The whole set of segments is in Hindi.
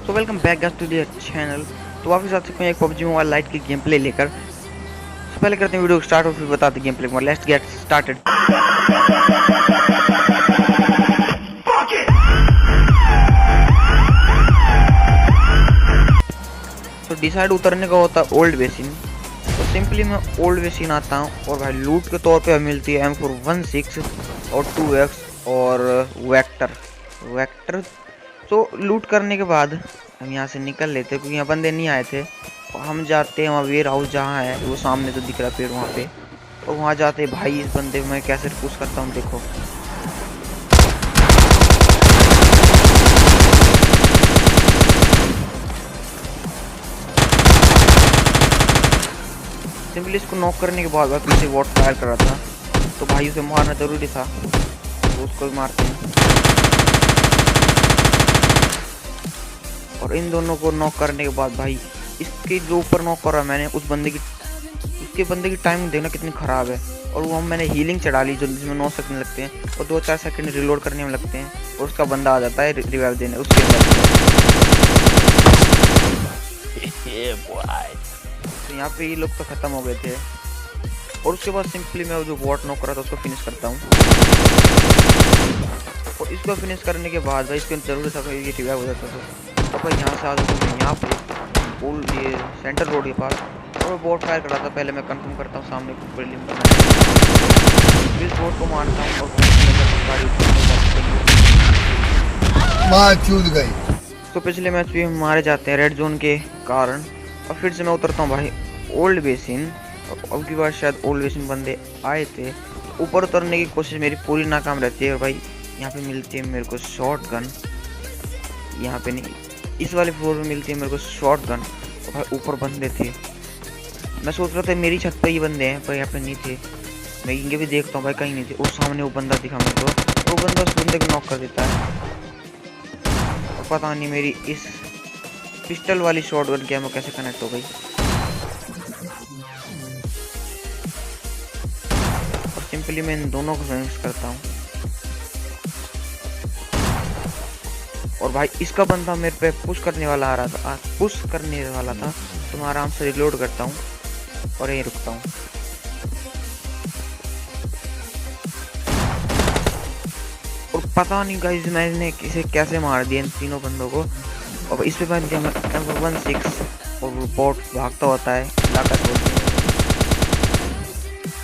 So welcome back guys to the channel. तो वापस आ चुके हैं एक पबजी मोबाइल लाइट की गेम प्ले लेकर। तो पहले करते हैं वीडियो को स्टार्ट और फिर बताते हैं गेम प्ले में। Let's get started. तो डिसाइड उतरने का होता है ओल्ड बेसिन। तो सिंपली मैं ओल्ड बेसिन आता हूँ और भाई लूट के तौर पे मिलती है M416 और 2x और वेक्टर। तो लूट करने के बाद हम यहाँ से निकल लेते क्योंकि यहाँ बंदे नहीं आए थे। और हम जाते हैं वहाँ वेयर हाउस जहाँ है वो सामने तो दिख रहा पेड़ वहाँ पे। और वहाँ जाते भाई इस बंदे मैं कैसे पुश करता हूँ देखो। सिंपली इसको नॉक करने के बाद मैं पीछे वॉट फायर कर रहा था तो भाई उसे मारना जरूरी था तो उसको भी मारते हैं। और इन दोनों को नॉक करने के बाद भाई इसके जो ऊपर नॉक करा मैंने उस बंदे की टाइमिंग देखना कितनी ख़राब है। और वो मैंने हीलिंग चढ़ा ली जो जिसमें 9 सेकंड लगते हैं और 2-4 सेकंड रिलोड करने में लगते हैं और उसका बंदा आ जाता है रिवाइव देने उसके अंदर। तो यहाँ पे ये लोग तो ख़त्म हो गए थे और उसके बाद सिंपली मैं जो बॉट नॉक करा था उसको फिनिश करता हूँ। और इसको फिनिश करने के बाद भाई इसके जरूर था ये रिवाइव हो जाता था। तो भाई यहाँ से आ जाता हूँ यहाँ पे पुल ये सेंटर रोड के पास और बोट फायर कर रहा था। पहले मैं कंफर्म करता हूँ सामने प्रीलिम का इस बोट को मारता हूँ और मार चूद गई। तो पिछले मैच भी मारे जाते हैं रेड जोन के कारण। और फिर से मैं उतरता हूँ भाई ओल्ड बेसिन। और अब की बार शायद ओल्ड बेसिन बंदे आए थे। ऊपर उतरने की कोशिश मेरी पूरी नाकाम रहती है और भाई यहाँ पे मिलती है मेरे को शॉर्ट गन। यहाँ पे नहीं इस वाले फ्लोर में मिलती है मेरे को शॉर्ट गन। और भाई ऊपर बंदे थे मैं सोच रहा था मेरी छत पे ही बंदे हैं पर यहाँ पे नहीं थे। मैं इनके भी देखता हूँ भाई कहीं नहीं थे। उस सामने वो बंदा दिखा मेरे को वो बंदा उस बंदे को नॉक कर देता है। और पता नहीं मेरी इस पिस्टल वाली शॉर्ट गन क्या मैं कैसे कनेक्ट हो गई। और सिंपली मैं इन दोनों को फिनिश करता हूँ। और भाई इसका बंदा मेरे पे पुश करने वाला आ रहा था तो मैं आराम से रिलोड करता हूँ और यहीं रुकता हूँ। और पता नहीं गाइस मैंने किसे कैसे मार दिया इन तीनों बंदों को। और इस पे मैं दिया M416 और बॉट भागता होता है इलाका छोड़ के।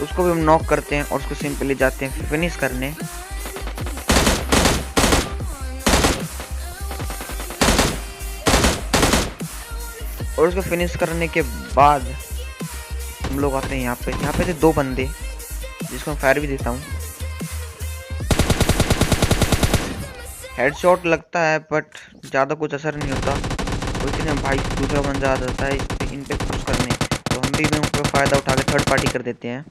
उसको भी हम नॉक करते हैं और उसको सिंपली जाते हैं फिनिश करने। और उसको फिनिश करने के बाद हम लोग आते हैं यहाँ पे थे 2 बंदे जिसको मैं फायर भी देता हूँ। हेडशॉट लगता है बट ज़्यादा कुछ असर नहीं होता। तो इसलिए भाई दूसरा बंदा आ जाता है इन पे पुश करने तो हम भी उनका फ़ायदा उठा के थर्ड पार्टी कर देते हैं।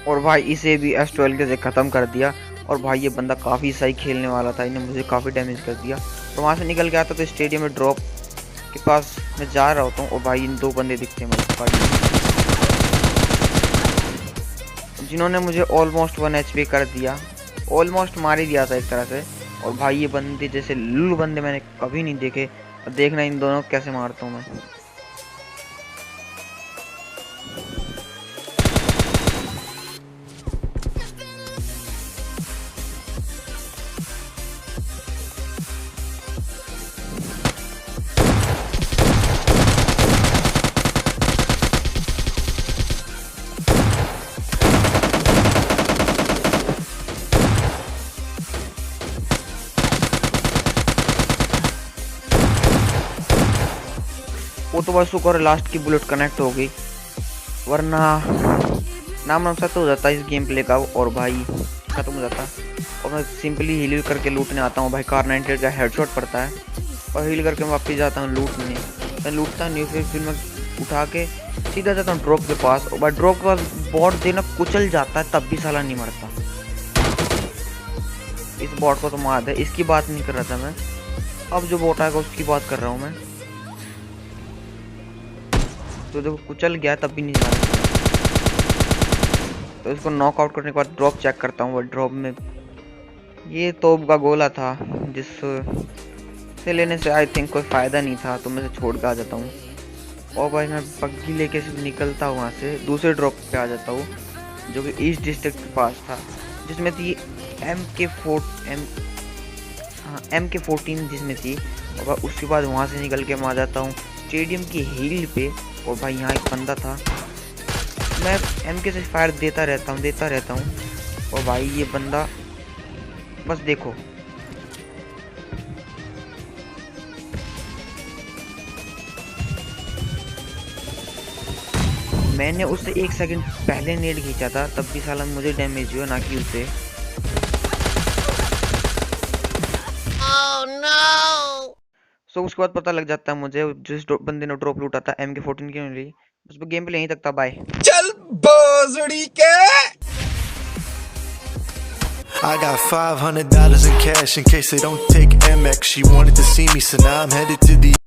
और भाई इसे भी S12 के से ख़त्म कर दिया। और भाई ये बंदा काफ़ी सही खेलने वाला था इन्हें मुझे काफ़ी डैमेज कर दिया। तो वहाँ से निकल गया था तो स्टेडियम में ड्रॉप के पास मैं जा रहा होता हूँ और भाई इन 2 बंदे दिखते हैं मेरे पास जिन्होंने मुझे ऑलमोस्ट 1 HP कर दिया। ऑलमोस्ट मार ही दिया था एक तरह से। और भाई ये बंदे जैसे लुल्लू बंदे मैंने कभी नहीं देखे। और देखना इन दोनों कैसे मारता हूँ मैं। वो तो बस शुक्र लास्ट की बुलेट कनेक्ट हो गई वरना नाम सत्य हो जाता इस गेम प्ले का और भाई खत्म हो जाता। और मैं सिंपली हील करके लूटने आता हूँ भाई। कार 98 का हेडशॉट पड़ता है और हील करके मैं वापस जाता हूँ लूटने। मैं लूटता नहीं फिर मैं उठा के सीधा जाता हूँ ड्रॉप के पास। और भाई ड्रॉप के पास बॉट देना कुचल जाता है तब भी साला नहीं मरता। इस बॉट को तो मार दे इसकी बात नहीं कर रहा था मैं। अब जो बॉट आएगा उसकी बात कर रहा हूँ मैं। तो देखो कुचल गया तब भी नहीं मारा। तो इसको नॉकआउट करने के बाद ड्रॉप चेक करता हूँ। वो ड्रॉप में ये तोप का गोला था जिस से लेने से आई थिंक कोई फ़ायदा नहीं था, तो मैं इसे छोड़ के आ जाता हूँ। और भाई मैं बग्गी लेके सिर्फ निकलता हूँ वहाँ से, दूसरे ड्रॉप पे आ जाता हूँ जो कि ईस्ट डिस्ट्रिक्ट के पास था, जिसमें थी MK14 जिसमें थी। और उसके बाद वहाँ से निकल के मैं आ जाता हूँ स्टेडियम की हिल पे। और भाई यहाँ एक बंदा था, मैं MK से फायर देता रहता हूँ। और भाई ये बंदा बस देखो, मैंने उससे 1 सेकंड पहले नेट खींचा था, तब भी साला मुझे डैमेज हुआ, ना कि उसे। सो उसके बाद पता लग जाता है मुझे जिस बंदे ने ड्रॉप लूटा था MK14 की मिली। उस पर गेम प्ले यहीं तक था, बाय। चल बोजड़ी के। I got $500 in cash in case they don't take MX. She wanted to see me, so now I'm headed to the